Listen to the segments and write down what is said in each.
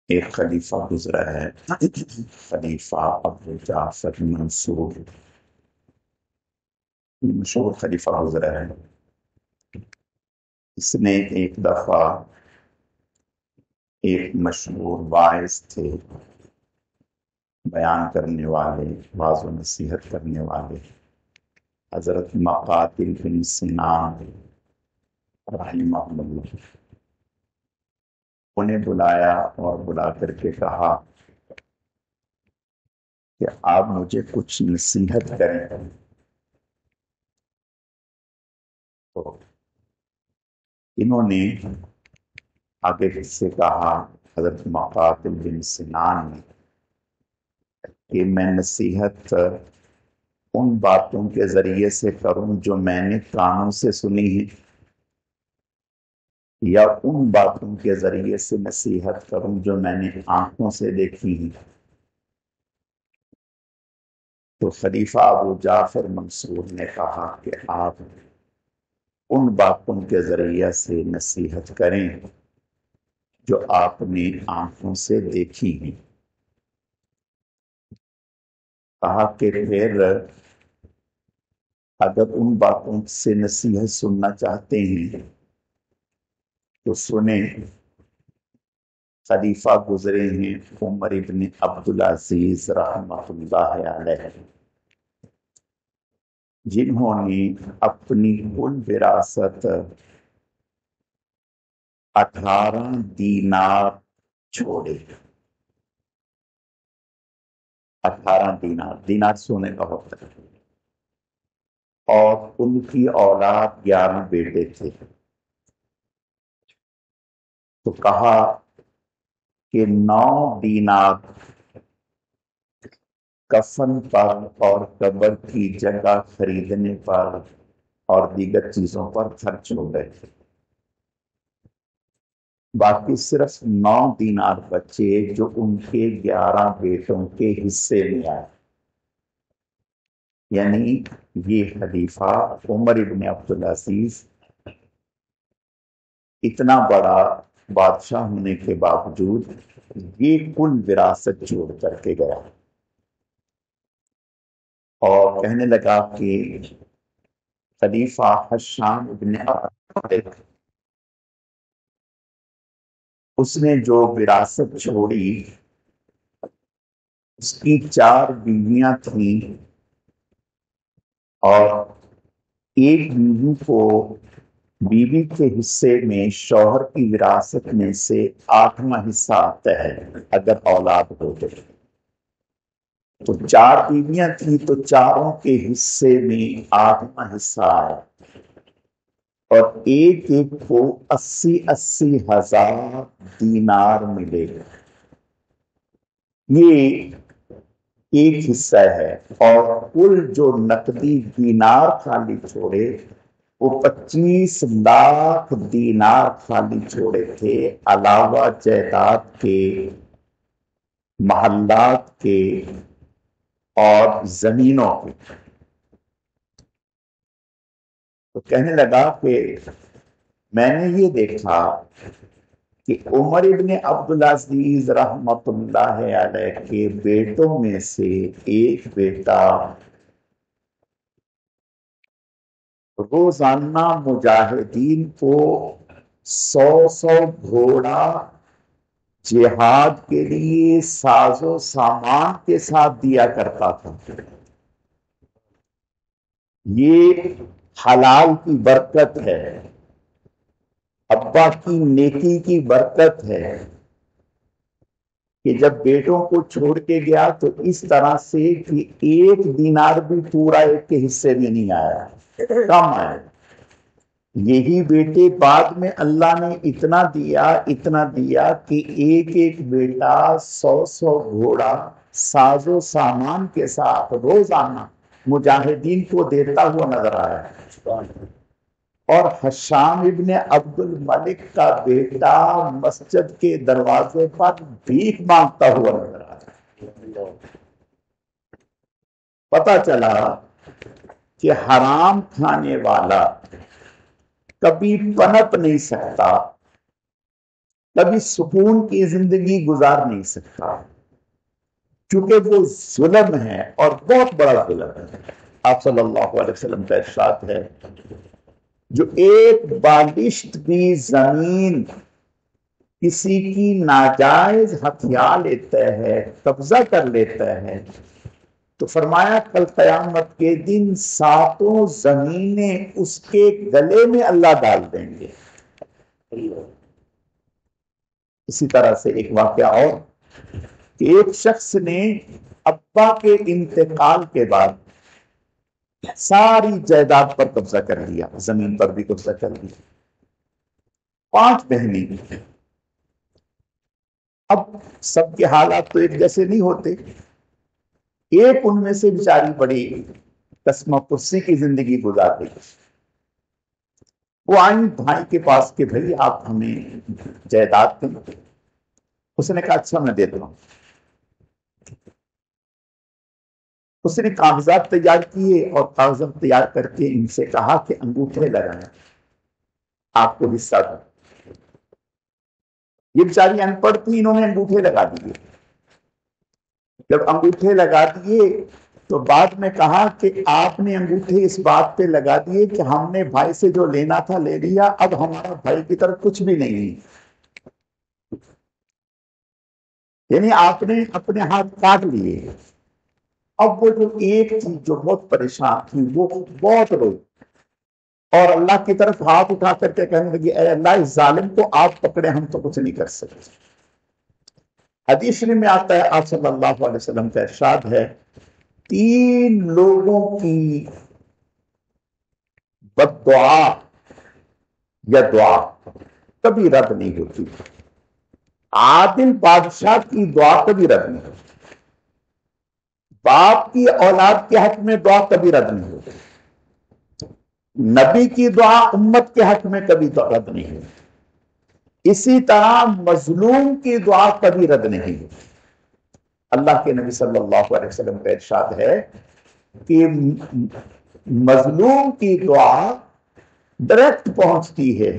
ایک خلیفہ گزرا ہے، خلیفہ ابو جعفر منصور، مشہور خلیفہ گزرا ہے۔ اس نے ایک دفعہ ایک مشہور واعظ تھے، بیان کرنے والے، واعظ و نصیحت کرنے والے، حضرت مقاتل بن سنان رحمہ اللہ، انہیں بلایا اور بلا کر کے کہا کہ آپ مجھے کچھ نصیحت کریں۔ تو انہوں نے آگے سے کہا، حضرت مقاتل بن سنان نے، کہ میں نصیحت ان باتوں کے ذریعے سے کروں جو میں نے کانوں سے سنی ہے، یا ان باتوں کے ذریعے سے نصیحت کروں جو میں نے آنکھوں سے دیکھی ہیں۔ تو خلیفہ ابو جعفر منصور نے کہا کہ آپ ان باتوں کے ذریعے سے نصیحت کریں جو آپ نے آنکھوں سے دیکھی ہیں۔ کہا کہ پھر اگر ان باتوں سے نصیحت سننا چاہتے ہیں تو سنیں۔ خلیفہ گزرے ہیں عمر ابن عبدالعزیز رحمۃ اللہ علیہ، جنہوں نے اپنی کل وراثت 18 دینار چھوڑے۔ 18 دینار سونے کا ہوتا ہے، اور ان کی اولاد 11 بیٹے تھے۔ تو کہا کہ 9 دینار کفن پر اور قبر کی جگہ خریدنے پر اور دیگر چیزوں پر خرچ ہو گئے، باقی صرف 9 دینار بچے جو ان کے 11 بیٹوں کے حصے میں آئے۔ یعنی یہ خلیفہ عمر ابن عبدالعزیز اتنا بڑا بادشاہ ہونے کے باوجود یہ کل وراثت چھوڑ کر کے گیا، اور کہنے لگا کہ خلیفہ حشام ابن عبد، اس نے جو وراثت چھوڑی اس کی 4 بیویاں تھیں، اور ایک بیوی کو بیوی کے حصے میں شوہر کی وراثت میں سے 8واں حصہ آتا ہے اگر اولاد ہو جائے۔ تو 4 بیویاں تھیں تو چاروں کے حصے میں 8واں حصہ آیا، اور ایک ایک کو 80 ہزار دینار ملے گا۔ یہ ایک حصہ ہے، اور کل جو نقدی دینار خالی چھوڑے وہ 25 لاکھ دینار خالی چھوڑے تھے، علاوہ جائیداد کے، محلات کے اور زمینوں کے۔ تو کہنے لگا کہ میں نے یہ دیکھا کہ عمر ابن عبدالعزیز رحمۃ اللہ علیہ کے بیٹوں میں سے ایک بیٹا روزانہ مجاہدین کو 100 گھوڑا جہاد کے لیے ساز و سامان کے ساتھ دیا کرتا تھا۔ یہ حلال کی برکت ہے، ابا کی نیکی کی برکت ہے کہ جب بیٹوں کو چھوڑ کے گیا تو اس طرح سے کہ 1 دینار بھی پورا ایک کے حصے میں نہیں آیا، کم آیا۔ یہی بیٹے بعد میں اللہ نے اتنا دیا کہ ایک ایک بیٹا 100 گھوڑا ساز و سامان کے ساتھ روزانہ مجاہدین کو دیتا ہوا نظر آیا۔ اور حشام ابن عبد الملک کا بیٹا مسجد کے دروازے پر بھیک مانگتا ہوا نظر آیا۔ پتہ چلا کہ حرام کھانے والا کبھی پنپ نہیں سکتا، کبھی سکون کی زندگی گزار نہیں سکتا، کیونکہ وہ ظلم ہے اور بہت بڑا ظلم ہے۔ آپ صلی اللہ علیہ وسلم کا ارشاد ہے، جو ایک بالشت بھی زمین کسی کی ناجائز ہتھیا لیتا ہے، قبضہ کر لیتا ہے، تو فرمایا کل قیامت کے دن 7 زمینیں اس کے گلے میں اللہ ڈال دیں گے۔ اسی طرح سے ایک واقعہ اور کہ ایک شخص نے ابا کے انتقال کے بعد ساری جائیداد پر قبضہ کر لیا، زمین پر بھی قبضہ کر لیا۔ 5 بہنیں، اب سب کے حالات تو ایک جیسے نہیں ہوتے۔ ایک ان میں سے بیچاری بڑی قسمہ پرسی کی زندگی گزار رہی، وہ آئی بھائی کے پاس کہ بھائی آپ ہمیں جائیداد دیں۔ اس نے کہا اچھا میں دے دوں۔ اس نے کاغذات تیار کیے اور کاغذات تیار کر کے ان سے کہا کہ انگوٹھے لگائیں، آپ کو حصہ دوں۔ یہ بیچاری ان پڑھ تھی، انہوں نے انگوٹھے لگا دیے۔ جب انگوٹھے لگا دیے تو بعد میں کہا کہ آپ نے انگوٹھے اس بات پہ لگا دیے کہ ہم نے بھائی سے جو لینا تھا لے لیا، اب ہمارا بھائی کی طرف کچھ بھی نہیں ہے، یعنی آپ نے اپنے ہاتھ کاٹ لیے۔ اب وہ جو ایک تھی جو بہت پریشان تھی، وہ بہت روئی اور اللہ کی طرف ہاتھ اٹھا کر کے کہنے لگی اے اللہ اس ظالم کو آپ پکڑے، ہم تو کچھ نہیں کر سکتے۔ حدیث شریف میں آتا ہے، آپ صلی اللہ علیہ وسلم کا ارشاد ہے، 3 لوگوں کی بد دعا یا دعا کبھی رد نہیں ہوتی۔ عادل بادشاہ کی دعا کبھی رد نہیں ہوتی، باپ کی اولاد کے حق میں دعا کبھی رد نہیں ہوتی، نبی کی دعا امت کے حق میں کبھی رد نہیں ہوتی، اسی طرح مظلوم کی دعا کبھی رد نہیں ہوتی۔ اللہ کے نبی صلی اللہ علیہ وسلم کا ارشاد ہے کہ مظلوم کی دعا ڈائریکٹ پہنچتی ہے،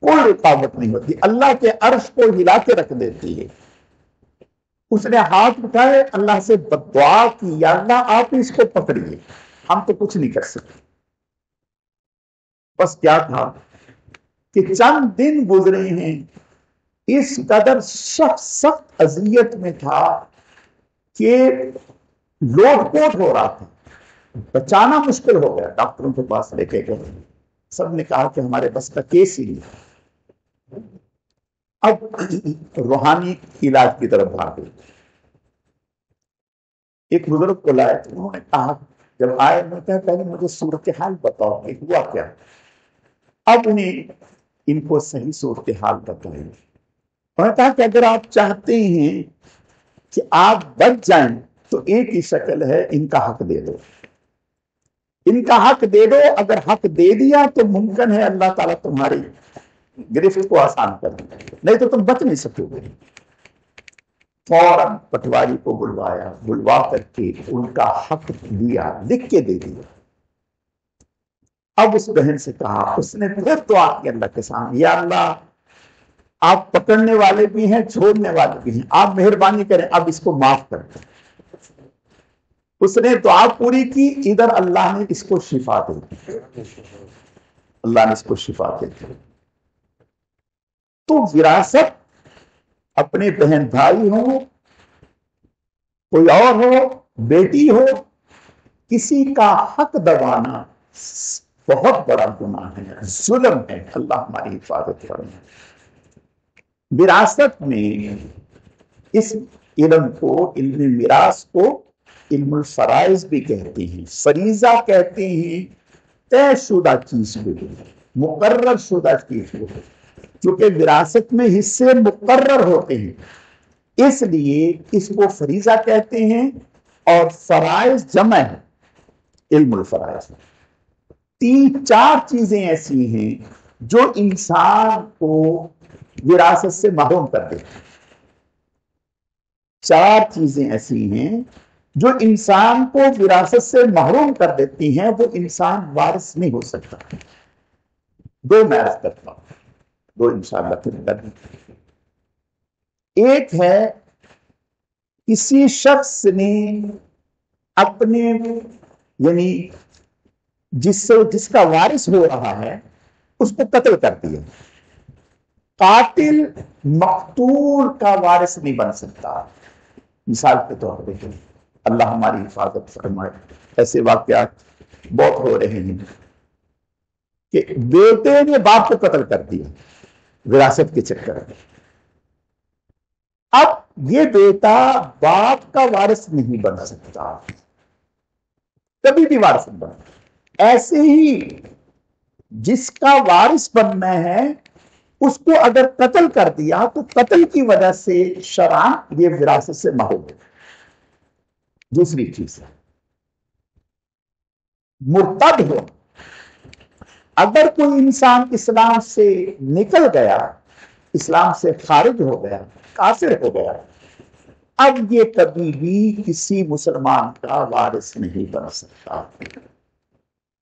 کوئی رکاوٹ نہیں ہوتی، اللہ کے عرش کو ہلا کے رکھ دیتی ہے۔ اس نے ہاتھ اٹھائے، اللہ سے بد دعا کی، یا اللہ آپ اس کو پکڑیے، ہم تو کچھ نہیں کر سکتے۔ بس کیا تھا کہ چند دن گزرے ہیں، اس قدر سخت اذیت میں تھا کہ لوٹ پوٹ ہو رہا تھا، بچانا مشکل ہو گیا۔ ڈاکٹروں کے پاس لے کے گئے، سب نے کہا کہ ہمارے بس کا کیس ہی نہیں۔ اب روحانی علاج کی طرف بھاگ گئے۔ ایک بزرگ کو لائے، انہوں نے کہا، جب آئے میں کہا پہلے مجھے صورتحال بتاؤ کہ ہوا کیا۔ اب انہیں ان کو صحیح صورتحال بتائی۔ انہوں نے کہا کہ اگر آپ چاہتے ہیں کہ آپ بچ جائیں تو ایک ہی شکل ہے، ان کا حق دے دو، ان کا حق دے دو۔ اگر حق دے دیا تو ممکن ہے اللہ تعالیٰ تمہاری گرفت کو آسان کر دے، نہیں تو تم بچ نہیں سکو گے۔ فوراً پٹواری کو بلوایا، بلوا کر کے ان کا حق دیا، لکھ کے دے دیا۔ اب اس بہن سے کہا، اس نے پھر دعا کی اللہ کے سامنے، یا اللہ آپ پکڑنے والے بھی ہیں، چھوڑنے والے بھی ہیں، آپ مہربانی کریں، اب اس کو معاف کر دیں۔ اس نے دعا پوری کی، ادھر اللہ نے اس کو شفا دے دی، اللہ نے اس کو شفا دے دی۔ تو وراثت اپنے بہن بھائی ہو، کوئی اور ہو، بیٹی ہو، کسی کا حق دبانا بہت بڑا گناہ ہے، ظلم ہے، اللہ ہماری حفاظت فرمائے۔ وراثت میں اس علم کو، علم میراث کو علم الفرائض بھی کہتے ہیں، فریضہ کہتے ہیں، طے شدہ چیز کو، مقرر شدہ چیز کو، کیونکہ وراثت میں حصے مقرر ہوتے ہیں، اس لیے اس کو فریضہ کہتے ہیں، اور فرائض جمع ہے علم الفرائض۔ 3-4 چیزیں ایسی ہیں جو انسان کو وراثت سے محروم کر دیتی ہیں۔ 4 چیزیں ایسی ہیں جو انسان کو وراثت سے محروم کر دیتی ہیں، وہ انسان وارث نہیں ہو سکتا۔ 2 میں عرض کرتا ہوں، 2 انشاءاللہ پھر کریں۔ ایک ہے کسی شخص نے اپنے یعنی جس کا وارث ہو رہا ہے اس کو قتل کر دیا. قاتل مقتول کا وارث نہیں بن سکتا. مثال کے طور پہ اللہ ہماری حفاظت فرمائے، ایسے واقعات بہت ہو رہے ہیں کہ بیٹے نے باپ کو قتل کر دیا وراثت کے چکر میں. اب یہ بیٹا باپ کا وارث نہیں بن سکتا، کبھی بھی وارث نہیں بن. ایسے ہی جس کا وارث بننا ہے اس کو اگر قتل کر دیا تو قتل کی وجہ سے شرعاً یہ وراثت سے محروم ہے. دوسری چیز ہے مرتد ہو. اگر کوئی انسان اسلام سے نکل گیا، اسلام سے خارج ہو گیا، کافر ہو گیا، اب یہ کبھی بھی کسی مسلمان کا وارث نہیں بن سکتا.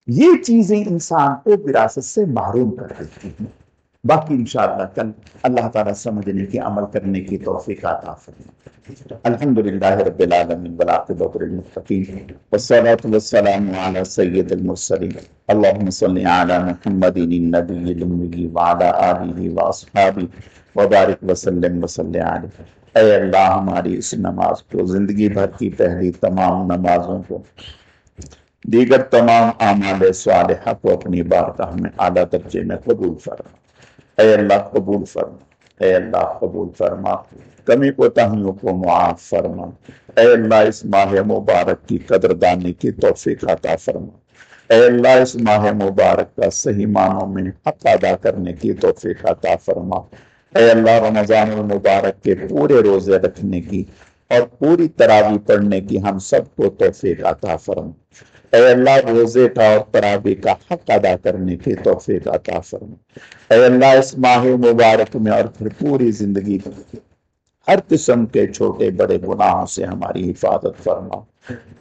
یہ چیزیں انسان کو وراثت سے محروم کر دیتی ہیں. باقی انشاءاللہ کل اللہ تعالیٰ سمجھنے کی عمل کرنے کی توفیق عطا فرمائے. الحمدللہ رب العالمین والعاقبۃ للمتقین والصلاۃ والسلام علی سید المرسلین اللہم صل علی محمد النبی الأمی وعلی آلہ واصحابہ وبارک وسلم وصلی علیہ. اے اللہ ہماری اس نماز کو، زندگی بھر کی پہلی تمام نمازوں کو، دیگر تمام اعمال صالحہ کو اپنی بارگاہ میں اعلیٰ درجے میں قبول فرما. اے اللہ قبول فرما، اے اللہ قبول فرما، کمی کوتاہیوں کو معاف فرما. اے اللہ اس ماہ مبارک کی قدردانی کی توفیق عطا فرما. اے اللہ اس ماہ مبارک کا صحیح معنوں میں حق ادا کرنے کی توفیق عطا فرما. اے اللہ رمضان المبارک کے پورے روزے رکھنے کی اور پوری تراویح پڑھنے کی ہم سب کو توفیق عطا فرما. اے اللہ روزے کا اور تراویح کا حق ادا کرنے کی توفیق عطا فرما. اے اللہ اس ماہ مبارک میں اور پھر پوری زندگی میں ہر قسم کے چھوٹے بڑے گناہوں سے ہماری حفاظت فرما.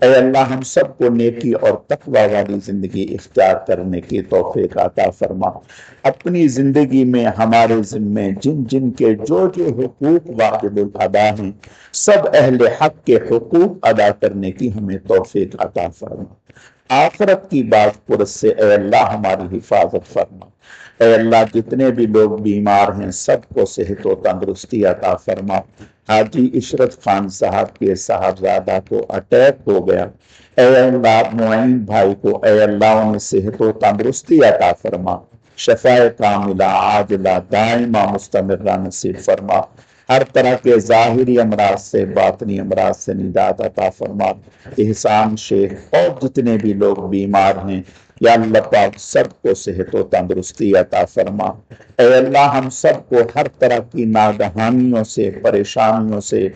اے اللہ ہم سب کو نیکی اور تقوی والی زندگی اختیار کرنے کی توفیق عطا فرما. اپنی زندگی میں ہمارے ذمے جن جن کے جو حقوق واجب الادا ہیں، سب اہل حق کے حقوق ادا کرنے کی ہمیں توفیق عطا فرما. آخرت کی بات پرس سے اے اللہ ہماری حفاظت فرما. اے اللہ جتنے بھی لوگ بیمار ہیں سب کو صحت و تندرستی عطا فرما. حاجی عشرت خان صاحب کے صاحبزادہ کو اٹیک ہو گیا، اے اللہ معین بھائی کو اے اللہ انہیں صحت و تندرستی عطا فرما. شفاء کاملہ عاجلہ دائمہ مستمرہ نصیب فرما. ہر طرح کے ظاہری امراض سے باطنی امراض سے نجات عطا فرما. احسان شیخ اور جتنے بھی لوگ بیمار ہیں یا اللہ پاک سب کو صحت و تندرستی عطا فرما. اے اللہ ہم سب کو ہر طرح کی ناگہانیوں سے، پریشانیوں سے،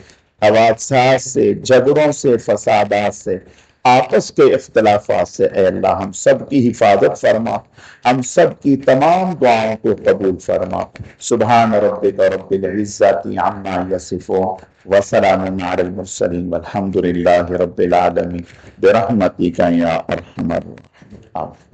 حوادثات سے، جھگڑوں سے، فسادات سے، آپس کے اختلافات سے اے اللہ ہم سب کی حفاظت فرما. ہم سب کی تمام دعاؤں کو قبول فرما. سبحان ربک رب العزت عما یصفون وسلام علی المرسلین والحمد للہ رب العالمین برحمتک یا ارحم الراحمین.